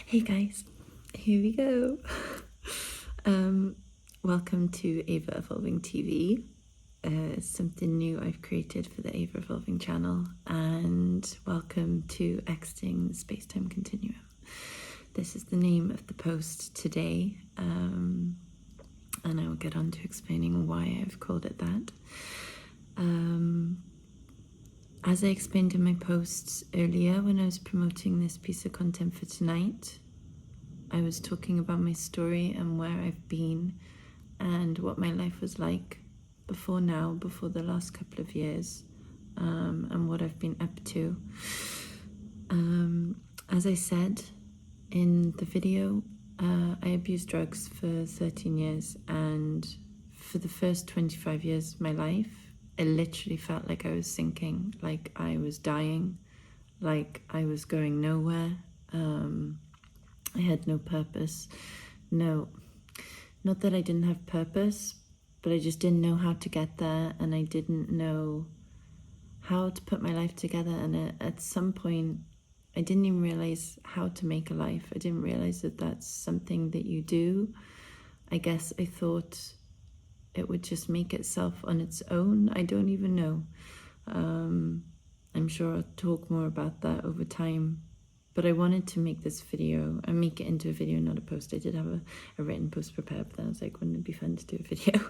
Hey guys, here we go. Welcome to EVA Evolving TV. It's something new I've created for the EVA Evolving channel, and welcome to Exiting the Space-Time Continuum. This is the name of the post today, and I will get on to explaining why I've called it that. As I explained in my posts earlier when I was promoting this piece of content for tonight, I was talking about my story and where I've been and what my life was like before the last couple of years, and what I've been up to. As I said in the video, I abused drugs for 13 years, and for the first 25 years of my life, it literally felt like I was sinking, like I was dying, like I was going nowhere. I had no purpose. No, not that I didn't have purpose, but I just didn't know how to get there, and I didn't know how to put my life together. And at some point, I didn't even realize how to make a life. I didn't realize that that's something that you do. I guess I thought it would just make itself on its own. I don't even know. I'm sure I'll talk more about that over time. But I wanted to make this video and make it into a video, not a post. I did have a written post prepared, but then I was like, wouldn't it be fun to do a video?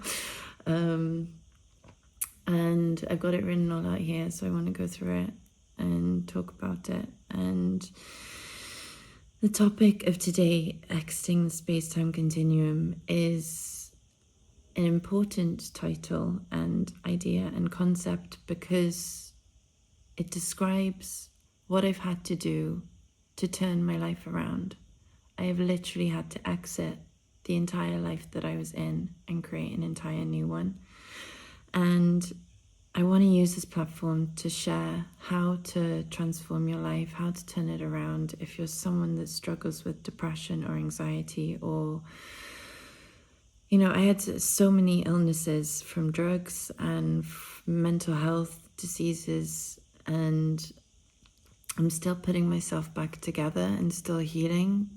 And I've got it written all out here, so I want to go through it and talk about it. And the topic of today, Exiting the Space-Time Continuum, is an important title and idea and concept because it describes what I've had to do to turn my life around. I have literally had to exit the entire life that I was in and create an entire new one. And I want to use this platform to share how to transform your life, how to turn it around if you're someone that struggles with depression or anxiety, or I had so many illnesses from drugs and mental health diseases, and I'm still putting myself back together and still healing.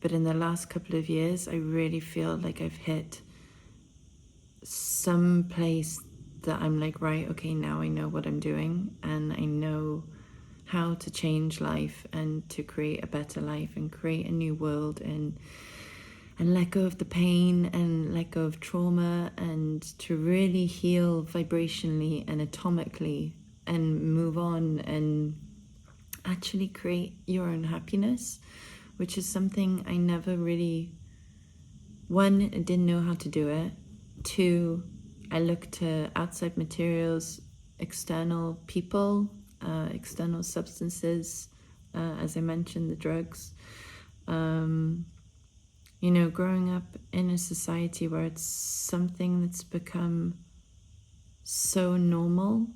But in the last couple of years, I really feel like I've hit some place that I'm like, right, okay, now I know what I'm doing, and I know how to change life and to create a better life and create a new world, and let go of the pain and let go of trauma, and to really heal vibrationally and atomically and move on and actually create your own happiness, which is something I never really, one, I didn't know how to do it. Two, I looked to outside materials, external people, external substances, as I mentioned, the drugs. Growing up in a society where it's something that's become so normal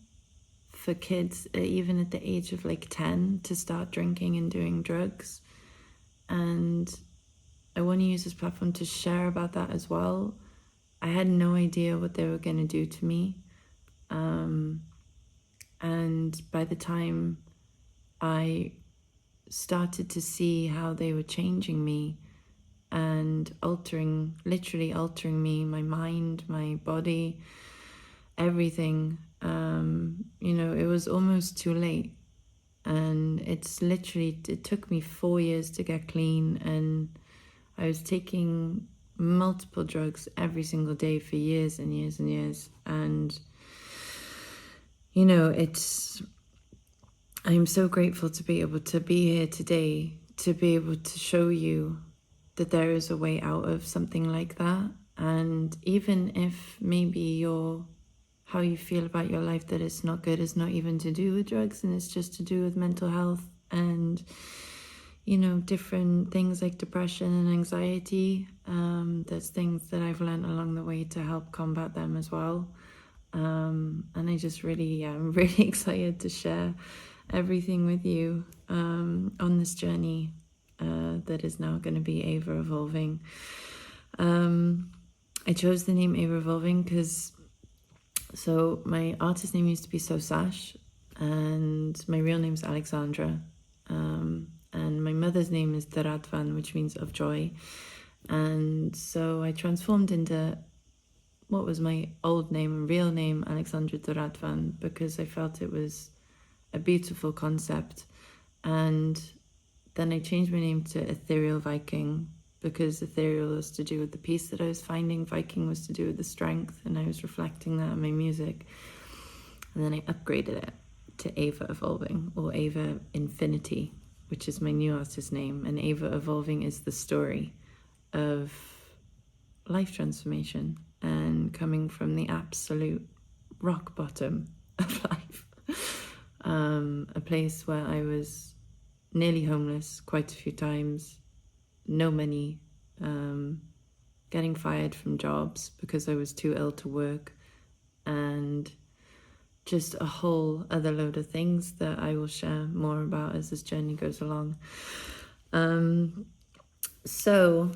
for kids, even at the age of like 10, to start drinking and doing drugs. And I want to use this platform to share about that as well. I had no idea what they were going to do to me. And by the time I started to see how they were changing me and literally altering me, my mind, my body, everything, it was almost too late. And it took me 4 years to get clean, and I was taking multiple drugs every single day for years and years and years. And I'm so grateful to be able to be here today, to be able to show you that there is a way out of something like that. And even if maybe how you feel about your life, that it's not good, is not even to do with drugs, and it's just to do with mental health and different things like depression and anxiety. There's things that I've learned along the way to help combat them as well. And I just I'm really excited to share everything with you on this journey that is now going to be EVA Evolving. I chose the name EVA Evolving because my artist name used to be So Sash, and my real name's Alexandra, and my mother's name is Daradvan, which means of joy. And so I transformed into what was my old name, real name, Alexandra Daradvan, because I felt it was a beautiful concept. And then I changed my name to Ethereal Viking, because ethereal was to do with the peace that I was finding, Viking was to do with the strength, and I was reflecting that in my music. And then I upgraded it to EVA Evolving, or EVA Infinity, which is my new artist name. And EVA Evolving is the story of life transformation and coming from the absolute rock bottom of life. A place where I was nearly homeless quite a few times, no money, getting fired from jobs because I was too ill to work, and just a whole other load of things that I will share more about as this journey goes along. So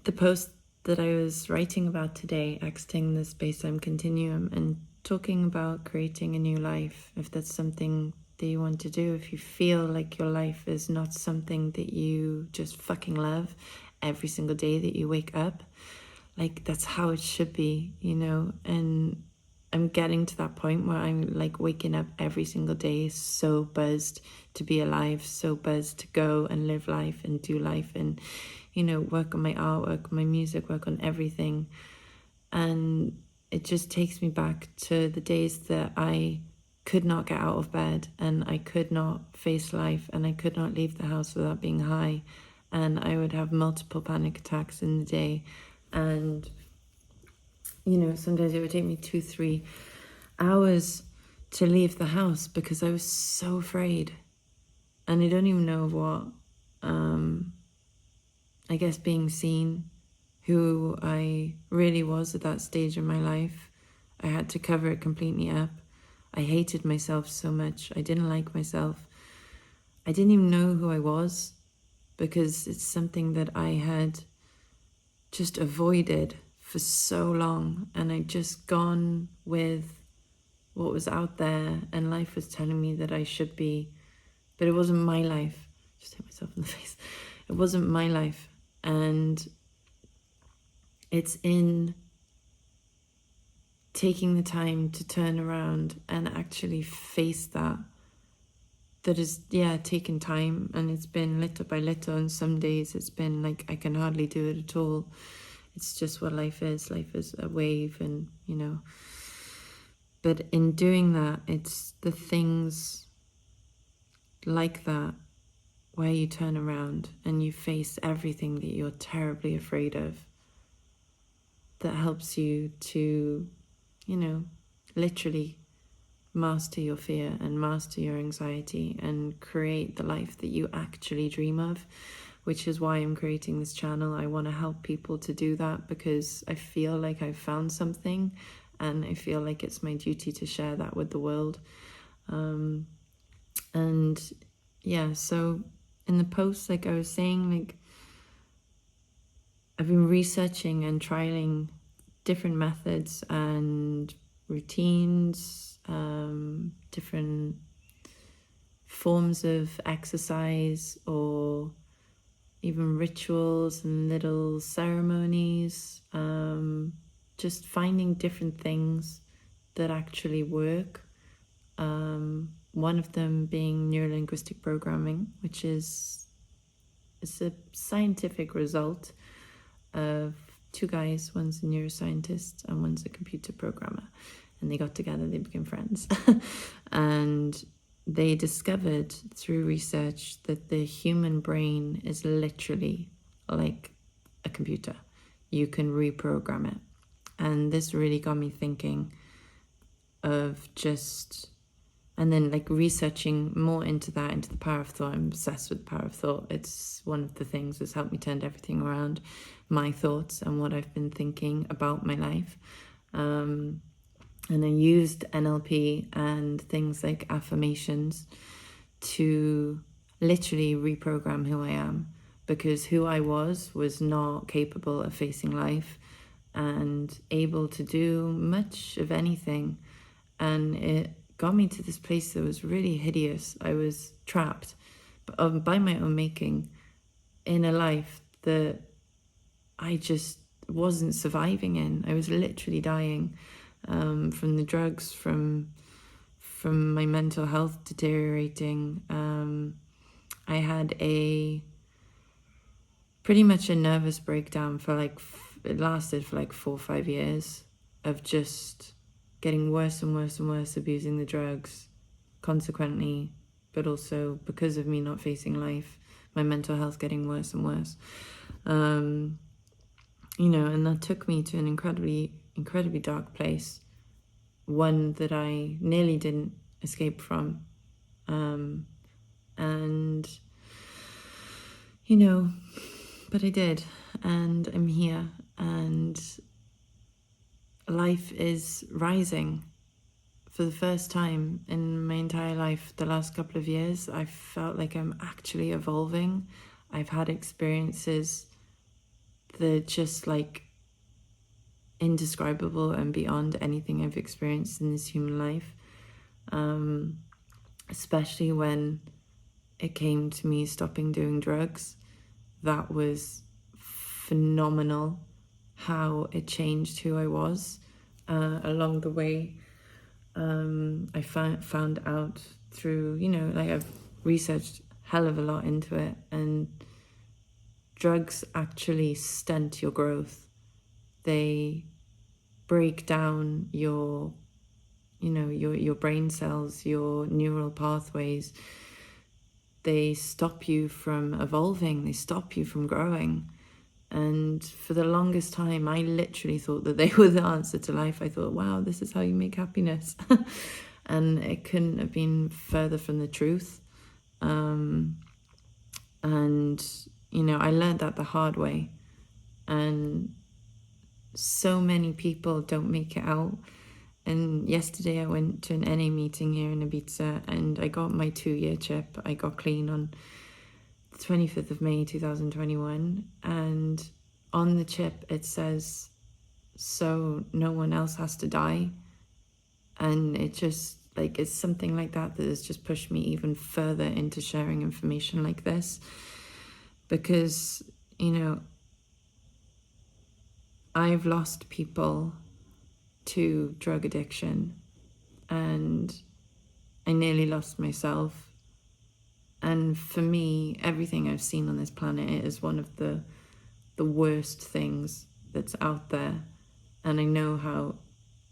the post that I was writing about today, exiting the space-time continuum and talking about creating a new life, if that's something that you want to do, if you feel like your life is not something that you just fucking love every single day that you wake up, like that's how it should be, you know. And I'm getting to that point where I'm like waking up every single day so buzzed to be alive, so buzzed to go and live life and do life and, you know, work on my artwork, my music, work on everything. And it just takes me back to the days that I could not get out of bed and I could not face life and I could not leave the house without being high. And I would have multiple panic attacks in the day. And, you know, sometimes it would take me 2-3 hours to leave the house because I was so afraid. And I don't even know what, I guess being seen, who I really was at that stage in my life. I had to cover it completely up. I hated myself so much. I didn't like myself. I didn't even know who I was because it's something that I had just avoided for so long, and I'd just gone with what was out there, and life was telling me that I should be, but it wasn't my life. Just hit myself in the face. It wasn't my life. And it's in taking the time to turn around and actually face that is, yeah, taken time. And it's been little by little, and some days it's been like I can hardly do it at all. It's just what life is. Life is a wave, and, you know. But in doing that, it's the things like that where you turn around and you face everything that you're terribly afraid of, that helps you to, you know, literally master your fear and master your anxiety and create the life that you actually dream of, which is why I'm creating this channel. I want to help people to do that because I feel like I've found something, and I feel like it's my duty to share that with the world. And yeah, so in the post, like I was saying, like I've been researching and trialing different methods and routines, different forms of exercise, or even rituals and little ceremonies, just finding different things that actually work. One of them being neurolinguistic programming, which is a scientific result of two guys, one's a neuroscientist and one's a computer programmer, and they got together, they became friends. And they discovered through research that the human brain is literally like a computer. You can reprogram it. And this really got me thinking of just, and then like researching more into that, into the power of thought. I'm obsessed with the power of thought. It's one of the things that's helped me turn everything around, my thoughts and what I've been thinking about my life. And I used NLP and things like affirmations to literally reprogram who I am, because who I was not capable of facing life and able to do much of anything. And it got me to this place that was really hideous. I was trapped by my own making in a life that I just wasn't surviving in. I was literally dying from the drugs, from my mental health deteriorating. I had pretty much a nervous breakdown for like, it lasted for like 4 or 5 years of just getting worse and worse and worse, abusing the drugs consequently, but also because of me not facing life, my mental health getting worse and worse. You know, and that took me to an incredibly dark place, one that I nearly didn't escape from. And, you know, but I did, and I'm here, and life is rising. For the first time in my entire life, the last couple of years, I felt like I'm actually evolving. I've had experiences that just like indescribable and beyond anything I've experienced in this human life. Especially when it came to me stopping doing drugs. That was phenomenal, how it changed who I was. Along the way, I found out through, you know, like I've researched hell of a lot into it, and drugs actually stunt your growth. They break down your, you know, your brain cells, your neural pathways. They stop you from evolving, they stop you from growing. And for the longest time, I literally thought that they were the answer to life. I thought, wow, this is how you make happiness. And it couldn't have been further from the truth. And, you know, I learned that the hard way. And so many people don't make it out. And yesterday I went to an NA meeting here in Ibiza, and I got my 2-year chip. I got clean on the 25th of May 2021, and on the chip it says, so no one else has to die. And it just, like, it's something like that that has just pushed me even further into sharing information like this, because, you know, I've lost people to drug addiction, and I nearly lost myself. And for me, everything I've seen on this planet is one of the worst things that's out there. And I know how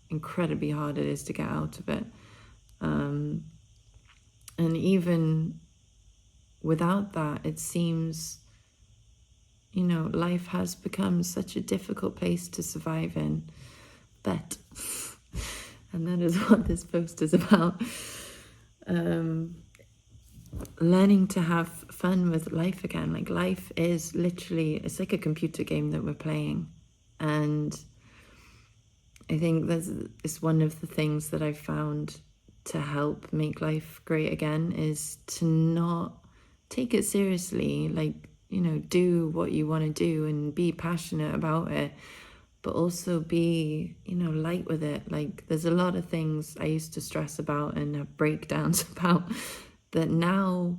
incredibly hard it is to get out of it. And even without that, it seems, you know, life has become such a difficult place to survive in. But, and that is what this post is about. Learning to have fun with life again. Like, life is literally, it's like a computer game that we're playing. And I think it's one of the things that I've found to help make life great again, is to not take it seriously. Like, you know, do what you want to do and be passionate about it, but also be, you know, light with it. Like, there's a lot of things I used to stress about and have breakdowns about that now,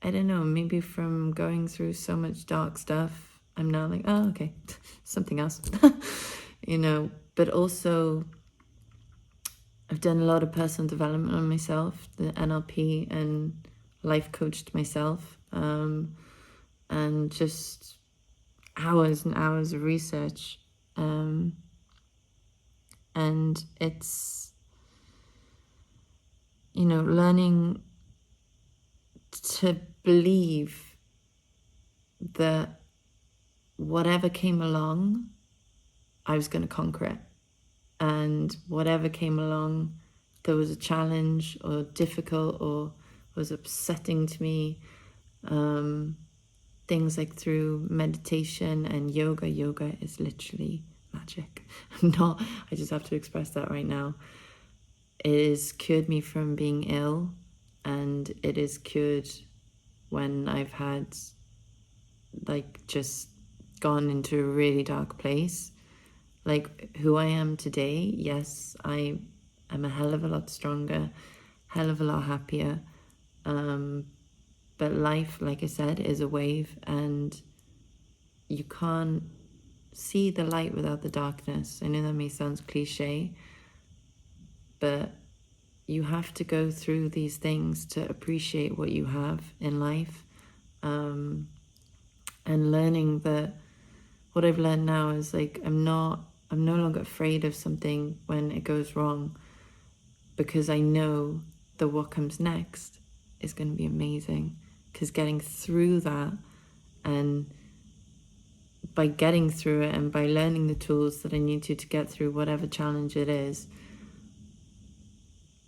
I don't know, maybe from going through so much dark stuff, I'm now like, oh, okay, something else, you know. But also, I've done a lot of personal development on myself, the NLP, and life coached myself, and just hours and hours of research. And it's, you know, learning to believe that whatever came along, I was going to conquer it. And whatever came along, there was a challenge or difficult or was upsetting to me, things like through meditation and yoga. Yoga is literally magic. I just have to express that right now. It has cured me from being ill, and it is cured when I've had, like, just gone into a really dark place. Like, who I am today, yes, I am a hell of a lot stronger. hell of a lot happier. But life, like I said, is a wave, and you can't see the light without the darkness. I know that may sound cliche, but you have to go through these things to appreciate what you have in life. And learning that what I've learned now is like, I'm no longer afraid of something when it goes wrong, because I know that what comes next is going to be amazing. Because getting through that, and by getting through it and by learning the tools that I need to get through whatever challenge it is,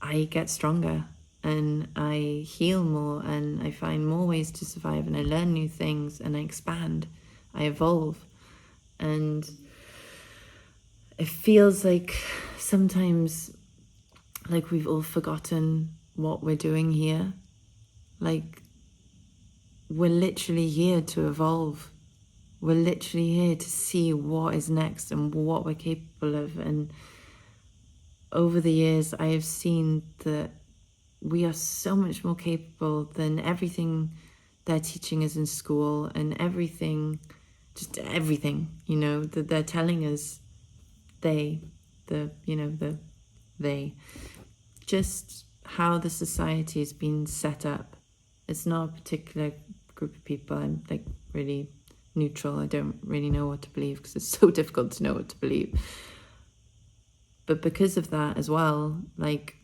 I get stronger and I heal more and I find more ways to survive and I learn new things and I expand, I evolve. And it feels like sometimes like we've all forgotten what we're doing here. Like, we're literally here to evolve. We're literally here to see what is next and what we're capable of. And over the years, I have seen that we are so much more capable than everything they're teaching us in school and everything, just everything, you know, that they're telling us. Just how the society has been set up. It's not a particular group of people. I'm like really neutral. I don't really know what to believe because it's so difficult to know what to believe. But because of that as well, like,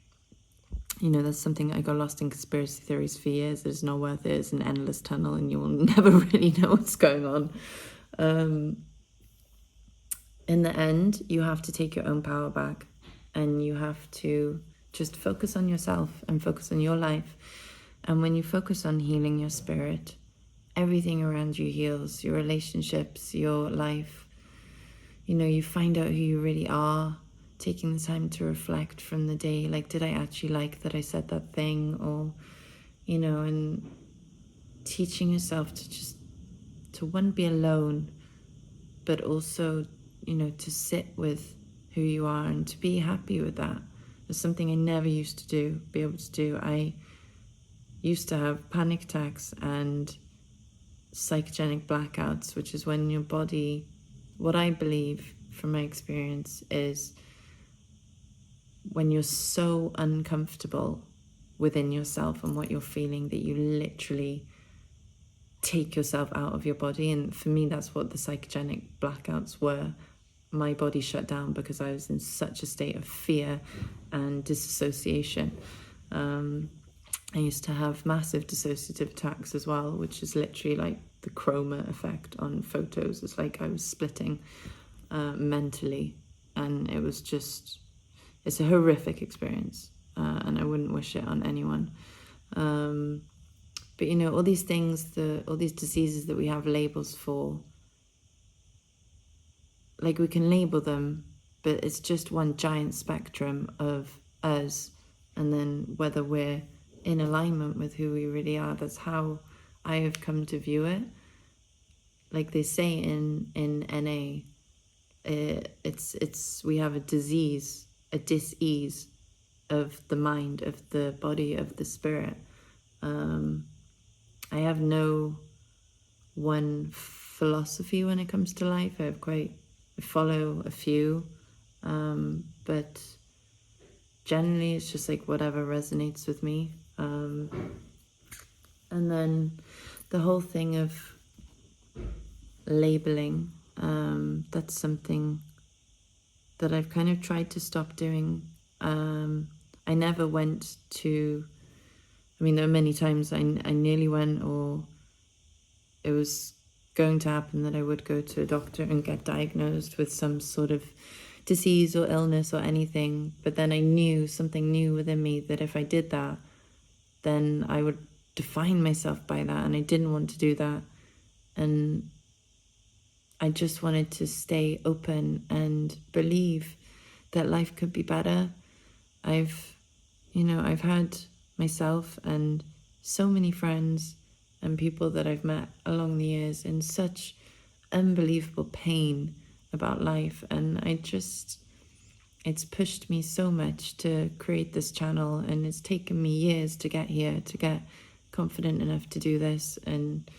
you know, that's something I got lost in conspiracy theories for years. It's not worth it. It's an endless tunnel and you will never really know what's going on. In the end, you have to take your own power back and you have to just focus on yourself and focus on your life. And when you focus on healing your spirit, everything around you heals, your relationships, your life. You know, you find out who you really are, taking the time to reflect from the day, like, did I actually like that I said that thing? Or, you know, and teaching yourself to just, to one, be alone, but also, you know, to sit with who you are and to be happy with that. It's something I never used to be able to do. I used to have panic attacks and psychogenic blackouts, which is when your body, what I believe from my experience is when you're so uncomfortable within yourself and what you're feeling that you literally take yourself out of your body. And for me, that's what the psychogenic blackouts were. My body shut down because I was in such a state of fear and disassociation. I used to have massive dissociative attacks as well, which is literally like the chroma effect on photos. It's like I was splitting mentally, and it was just, it's a horrific experience, and I wouldn't wish it on anyone. But you know, all these things, all these diseases that we have labels for, like, we can label them, but it's just one giant spectrum of us, and then whether we're in alignment with who we really are. That's how I have come to view it. Like they say in NA, it's we have a disease, a dis-ease of the mind, of the body, of the spirit. I have no one philosophy when it comes to life. I follow a few, but generally it's just like whatever resonates with me. And then the whole thing of labeling, that's something that I've kind of tried to stop doing. I never went to, I mean, there were many times I nearly went, or it was going to happen that I would go to a doctor and get diagnosed with some sort of disease or illness or anything. But then I knew something new within me that if I did that, then I would define myself by that, and I didn't want to do that. And I just wanted to stay open and believe that life could be better. I've had myself and so many friends and people that I've met along the years in such unbelievable pain about life, and it's pushed me so much to create this channel, and it's taken me years to get here, to get confident enough to do this and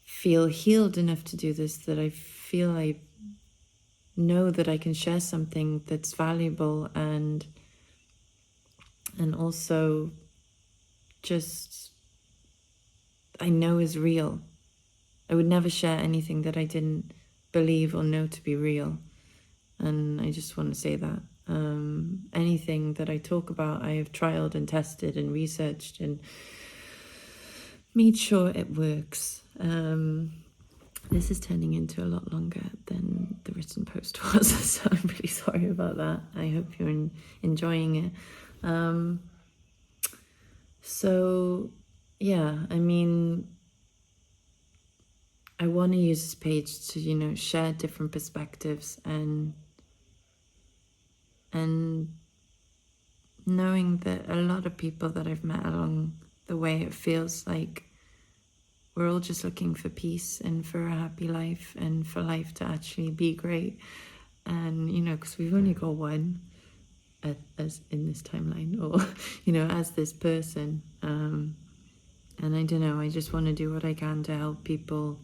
feel healed enough to do this, that I feel I know that I can share something that's valuable and also just I know is real. I would never share anything that I didn't believe or know to be real. And I just want to say that. Anything that I talk about, I have trialed and tested and researched and made sure it works. This is turning into a lot longer than the written post was, so I'm really sorry about that. I hope you're enjoying it. So, yeah, I mean, I want to use this page to, you know, share different perspectives and knowing that a lot of people that I've met along the way, it feels like we're all just looking for peace and for a happy life and for life to actually be great. And, you know, because we've only got one as in this timeline, or, you know, as this person. And I don't know, I just want to do what I can to help people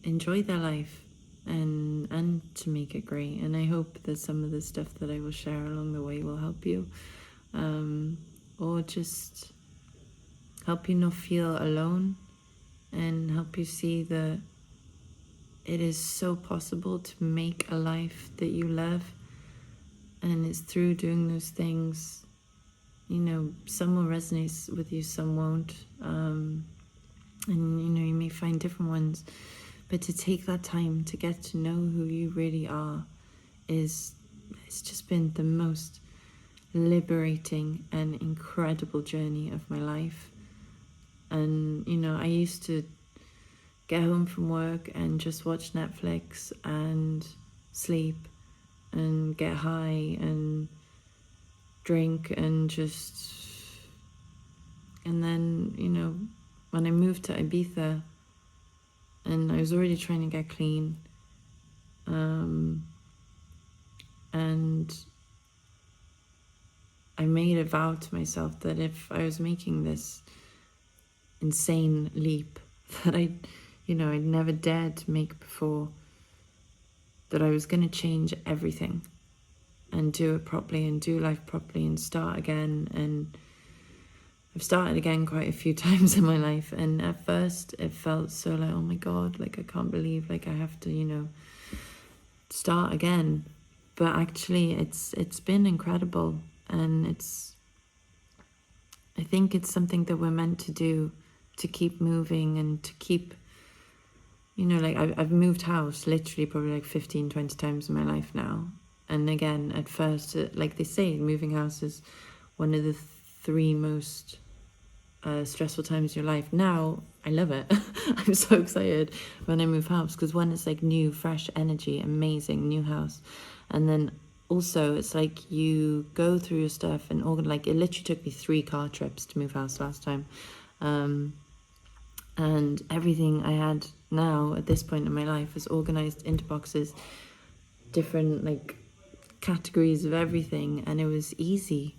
enjoy their life and to make it great. And I hope that some of the stuff that I will share along the way will help you, or just help you not feel alone and help you see that it is so possible to make a life that you love. And it's through doing those things, you know, some will resonate with you, some won't, and you know, you may find different ones. But to take that time to get to know who you really are it's just been the most liberating and incredible journey of my life. And, you know, I used to get home from work and just watch Netflix and sleep and get high and drink and then, you know, when I moved to Ibiza, and I was already trying to get clean. And I made a vow to myself that if I was making this insane leap that I'd never dared to make before, that I was going to change everything and do it properly and do life properly and start again. And I've started again quite a few times in my life, and at first it felt so like, oh my God, like I can't believe like I have to, you know, start again. But actually it's been incredible, and I think it's something that we're meant to do, to keep moving and to keep, you know, like I've moved house literally probably like 15, 20 times in my life now. And again, at first, like they say, moving house is one of the 3 most stressful times in your life. Now I love it. I'm so excited when I move house, because one, it's like new fresh energy, amazing new house, and then also it's like you go through your stuff and like it literally took me 3 car trips to move house last time, and everything I had now at this point in my life is organized into boxes, different like categories of everything, and it was easy.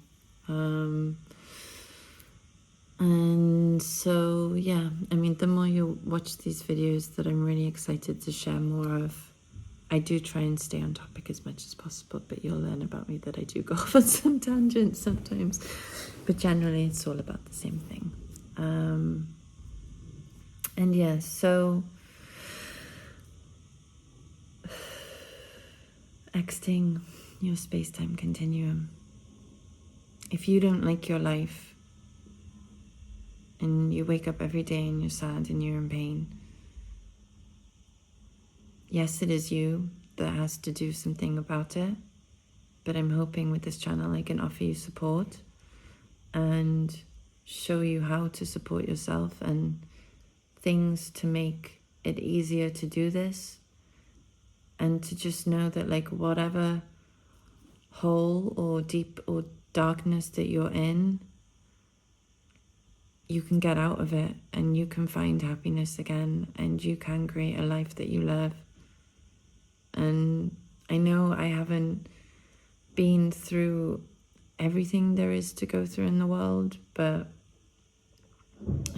And so, yeah, I mean, the more you watch these videos that I'm really excited to share more of, I do try and stay on topic as much as possible, but you'll learn about me that I do go off on some tangents sometimes. But generally, it's all about the same thing. And yeah, so exiting your space-time continuum. If you don't like your life, and you wake up every day and you're sad and you're in pain, yes, it is you that has to do something about it, but I'm hoping with this channel I can offer you support and show you how to support yourself and things to make it easier to do this, and to just know that like whatever hole or deep or darkness that you're in, you can get out of it and you can find happiness again, and you can create a life that you love. And I know I haven't been through everything there is to go through in the world, but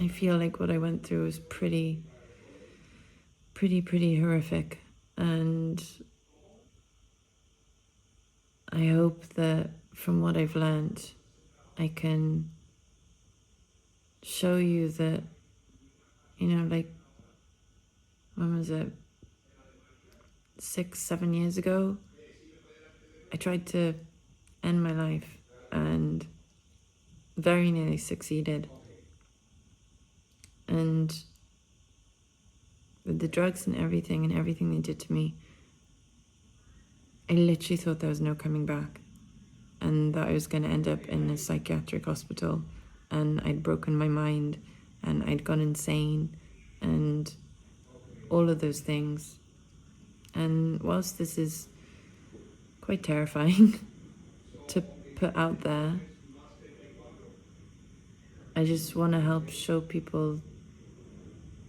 I feel like what I went through was pretty horrific. And I hope that from what I've learned, I can show you that, you know, like, when was it? 6, 7 years ago, I tried to end my life and very nearly succeeded. And with the drugs and everything they did to me, I literally thought there was no coming back, and that I was going to end up in a psychiatric hospital, and I'd broken my mind, and I'd gone insane, and all of those things. And whilst this is quite terrifying to put out there, I just want to help show people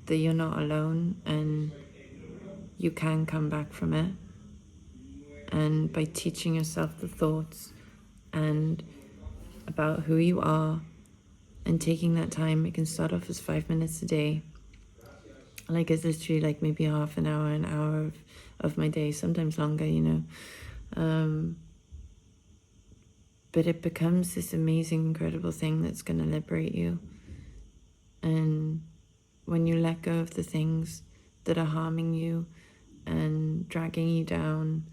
that you're not alone and you can come back from it. And by teaching yourself the thoughts and about who you are and taking that time, it can start off as 5 minutes a day. Like, it's literally like maybe half an hour of my day, sometimes longer, you know. But it becomes this amazing, incredible thing that's going to liberate you. And when you let go of the things that are harming you and dragging you down,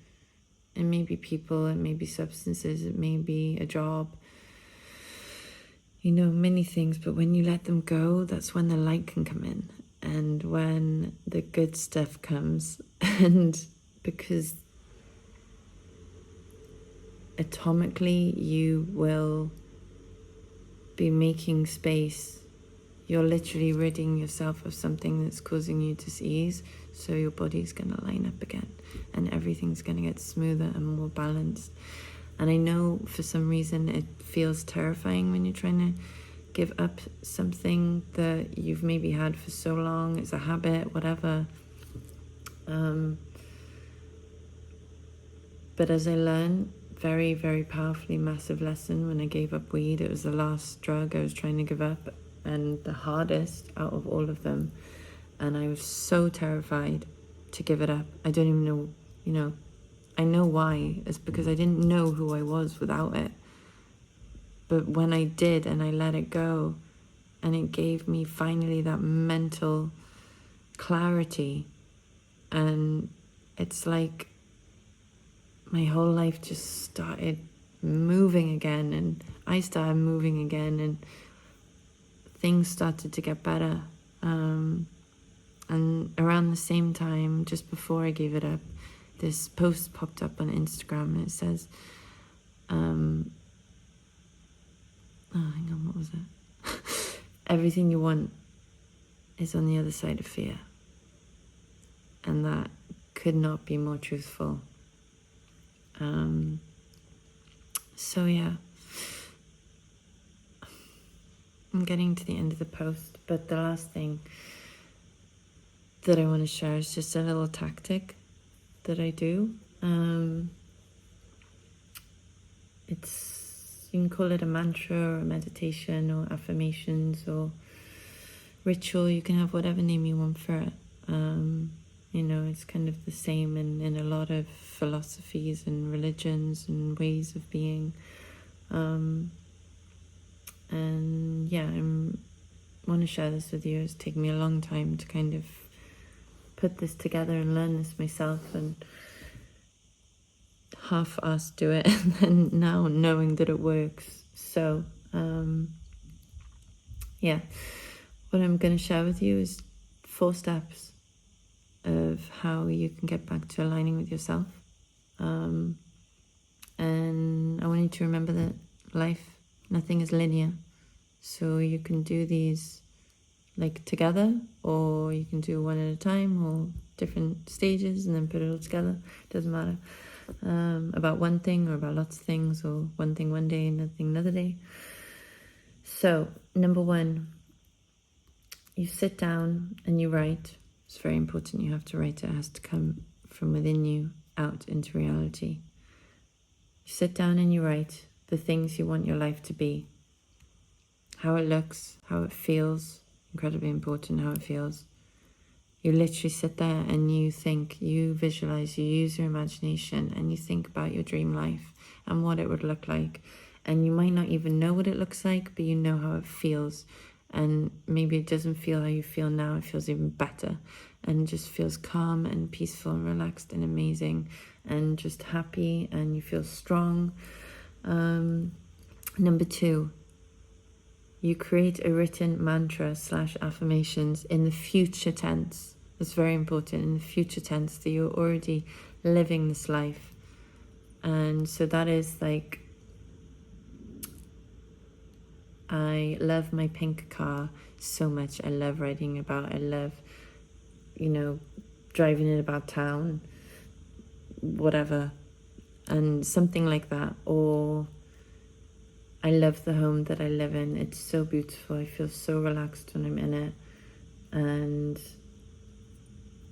it may be people, it may be substances, it may be a job, you know, many things. But when you let them go, that's when the light can come in, and when the good stuff comes. And because atomically you will be making space, you're literally ridding yourself of something that's causing you disease, so your body's going to line up again and everything's going to get smoother and more balanced. And I know for some reason it feels terrifying when you're trying to give up something that you've maybe had for so long. It's a habit, whatever. But as I learned, very, very powerfully, massive lesson when I gave up weed. It was the last drug I was trying to give up, and the hardest out of all of them. And I was so terrified to give it up. I don't even know, you know, I know why. It's because I didn't know who I was without it. But when I did and I let it go, and it gave me finally that mental clarity, and it's like my whole life just started moving again, and I started moving again, and things started to get better. And around the same time, just before I gave it up, this post popped up on Instagram, and it says, oh, hang on, what was it? Everything you want is on the other side of fear. And that could not be more truthful. So yeah, I'm getting to the end of the post, but the last thing that I want to share is just a little tactic that I do. It's, you can call it a mantra or a meditation or affirmations or ritual. You can have whatever name you want for it. You know, it's kind of the same in a lot of philosophies and religions and ways of being. And yeah, I want to share this with you. It's taken me a long time to kind of put this together and learn this myself, and half-assed do it, and then now knowing that it works. So, yeah, what I'm going to share with you is 4 steps of how you can get back to aligning with yourself. And I want you to remember that life, nothing is linear. So you can do these like together, or you can do one at a time, or different stages and then put it all together. Doesn't matter. About one thing or about lots of things, or one thing one day and nothing another day. So, number 1, you sit down and you write. It's very important. You have to write it. It has to come from within you. out into reality. You sit down and you write the things you want your life to be. How it looks, how it feels, incredibly important how it feels. You literally sit there and you think, you visualize, you use your imagination, and you think about your dream life and what it would look like. And you might not even know what it looks like, but you know how it feels. And maybe it doesn't feel how you feel now, it feels even better. And it just feels calm and peaceful and relaxed and amazing and just happy, and you feel strong. Number 2, you create a written mantra / affirmations in the future tense. It's very important, in the future tense, that you're already living this life. And so that is like, I love my pink car so much. I love riding about. I love, driving it about town, whatever. And something like that. Or I love the home that I live in. It's so beautiful. I feel so relaxed when I'm in it. And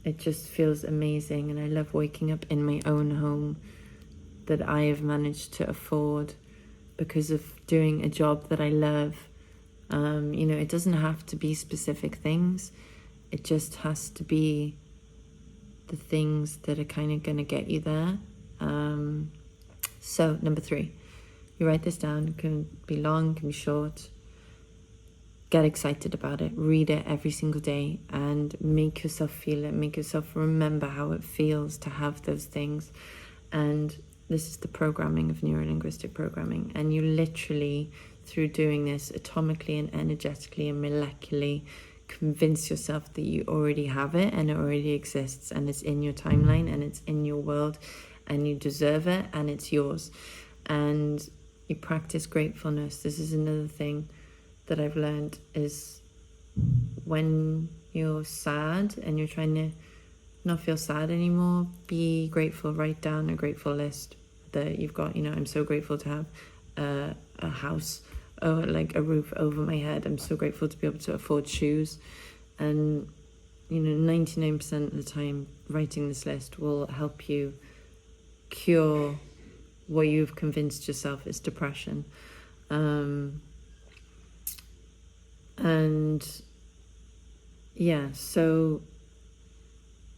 it just feels amazing. And I love waking up in my own home that I have managed to afford because of doing a job that I love. It doesn't have to be specific things. It just has to be the things that are kind of going to get you there. So number 3, you write this down. It can be long, it can be short. Get excited about it. Read it every single day and make yourself feel it. Make yourself remember how it feels to have those things. And this is the programming of neuro-linguistic programming. And you literally, through doing this atomically and energetically and molecularly, convince yourself that you already have it and it already exists and it's in your timeline and it's in your world and you deserve it and it's yours. And you practice gratefulness. This is another thing that I've learned, is when you're sad and you're trying to not feel sad anymore, be grateful. Write down a grateful list that you've got. I'm so grateful to have a house, or like a roof over my head. I'm so grateful to be able to afford shoes. And 99% of the time, writing this list will help you cure what you've convinced yourself is depression. So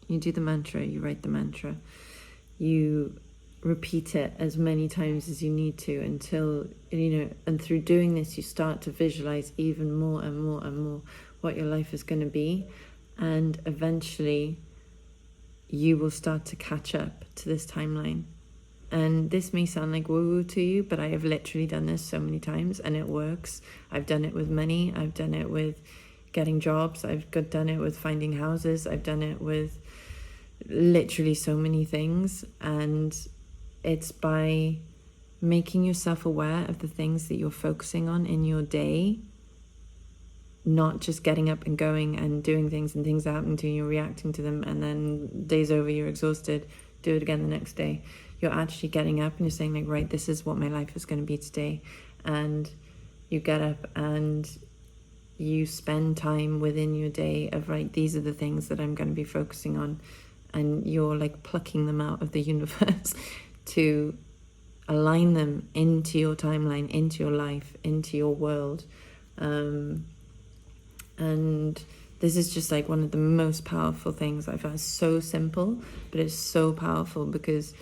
you do the mantra, you write the mantra, you repeat it as many times as you need to until, and through doing this, you start to visualize even more and more and more what your life is going to be. And eventually you will start to catch up to this timeline. And this may sound like woo-woo to you, but I have literally done this so many times and it works. I've done it with money. I've done it with getting jobs. I've done it with finding houses. I've done it with literally so many things. And it's by making yourself aware of the things that you're focusing on in your day, not just getting up and going and doing things and things are happening to you, you're reacting to them, and then day's over, you're exhausted, do it again the next day. You're actually getting up and you're saying, like, right, this is what my life is going to be today. And you get up and you spend time within your day of, right, these are the things that I'm going to be focusing on. And you're like plucking them out of the universe to align them into your timeline, into your life, into your world. And this is just like one of the most powerful things I've found. It's so simple, but it's so powerful because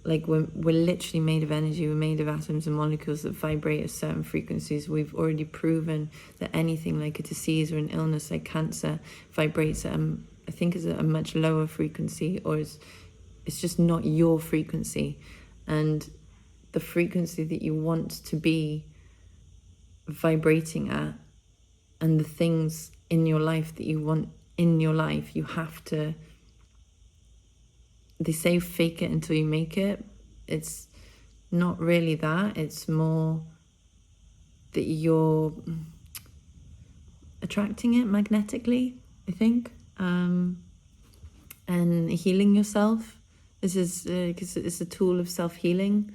like we're literally made of energy. We're made of atoms and molecules that vibrate at certain frequencies. We've already proven that anything like a disease or an illness like cancer vibrates at I think is a much lower frequency, or it's just not your frequency. And the frequency that you want to be vibrating at, and the things in your life that you want in your life, you have to, they say fake it until you make it. It's not really that. It's more that you're attracting it magnetically, I think. And healing yourself. This is because it's a tool of self-healing.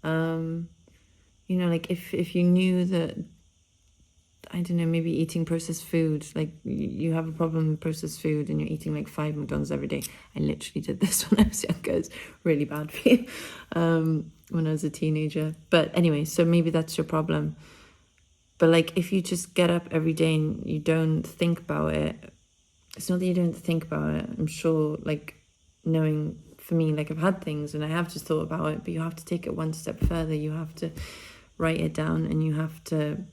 Like if you knew that I don't know, maybe eating processed food. Like you have a problem with processed food and you're eating like 5 McDonald's every day. I literally did this when I was younger. It's really bad for you when I was a teenager. But anyway, so maybe that's your problem. But like if you just get up every day and you don't think about it, it's not that you don't think about it. I'm sure, like, knowing, for me, like, I've had things and I have just thought about it, but you have to take it one step further. You have to write it down and you have to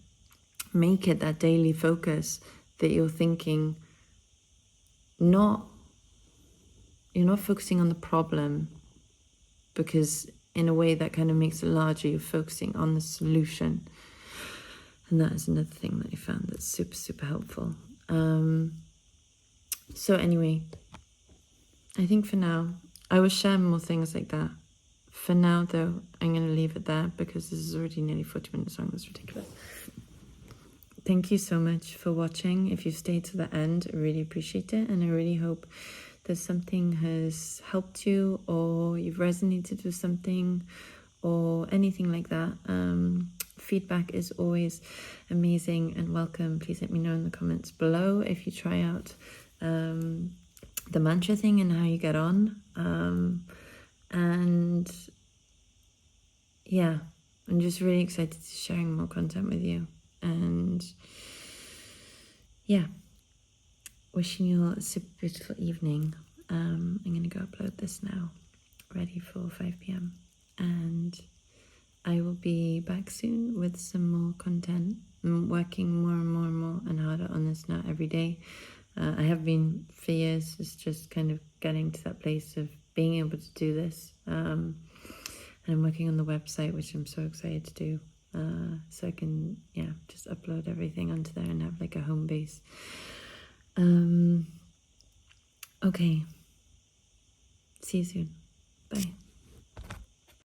make it that daily focus that you're thinking, you're not focusing on the problem, because in a way that kind of makes it larger. You're focusing on the solution. And that is another thing that I found that's super, super helpful. So anyway, I think for now, I will share more things like that. For now, though, I'm going to leave it there because this is already nearly 40 minutes long. That's ridiculous. Thank you so much for watching. If you've stayed to the end, I really appreciate it. And I really hope that something has helped you, or you've resonated with something, or anything like that. Feedback is always amazing and welcome. Please let me know in the comments below if you try out the mantra thing and how you get on. And yeah, I'm just really excited to sharing more content with you. And yeah, wishing you all a super beautiful evening. I'm going to go upload this now, ready for 5 p.m. And I will be back soon with some more content. I'm working more and more and more and harder on this now every day. I have been for years. It's just kind of getting to that place of being able to do this. And I'm working on the website, which I'm so excited to do. So I can, just upload everything onto there and have like a home base. Okay. See you soon. Bye.